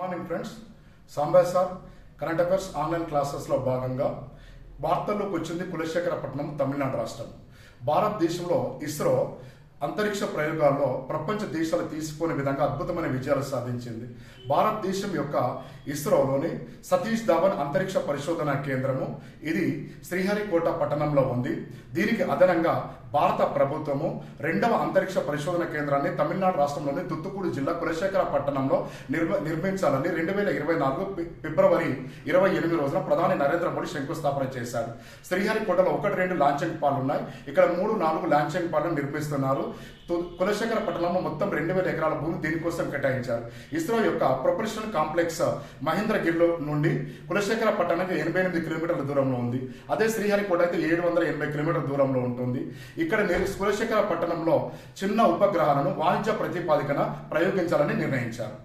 Morning friends, Samba sir current affairs online క్లాసెస్లో భాగంగా వార్తల్లోకి వచ్చింది కులశేఖరపట్నం, తమిళనాడు రాష్ట్రం. భారతదేశంలో ఇస్రో అంతరిక్ష ప్రయోగాల్లో ప్రపంచ దేశాలు తీసుకునే విధంగా అద్భుతమైన విజయాలు సాధించింది. భారతదేశం యొక్క ఇస్రోలోని సతీష్ ధావన్ అంతరిక్ష పరిశోధన కేంద్రము ఇది శ్రీహరికోట పట్టణంలో ఉంది. దీనికి అదనంగా భారత ప్రభుత్వము రెండవ అంతరిక్ష పరిశోధన కేంద్రాన్ని తమిళనాడు రాష్ట్రంలోని తుత్తుకూడి జిల్లా కులశేఖరపట్నంలో నిర్మించాలని 2024 ఫిబ్రవరి 28 రోజున ప్రధాని నరేంద్ర మోడీ శంకుస్థాపన చేశారు. శ్రీహరికోటలో 1-2 లాంచింగ్ పాలు ఉన్నాయి. ఇక్కడ 3-4 లాంచింగ్ పాలను నిర్మిస్తున్నారు. కులశేఖరపట్నంలో మొత్తం 2000 ఎకరాల భూమి దీనికోసం కేటాయించారు. ఇస్రో యొక్క ప్రొపల్షన్ కాంప్లెక్స్ మహేంద్రగిరిలో నుండి కులశేఖరపట్నానికి 88 కిలోమీటర్ల దూరంలో ఉంది. అదే శ్రీహరికోట అయితే 780 కిలోమీటర్ల దూరంలో ఉంటుంది. ఇక్కడ కులశేఖరపట్నంలో చిన్న ఉపగ్రహాలను వాణిజ్య ప్రతిపాదికన ప్రయోగించాలని నిర్ణయించారు.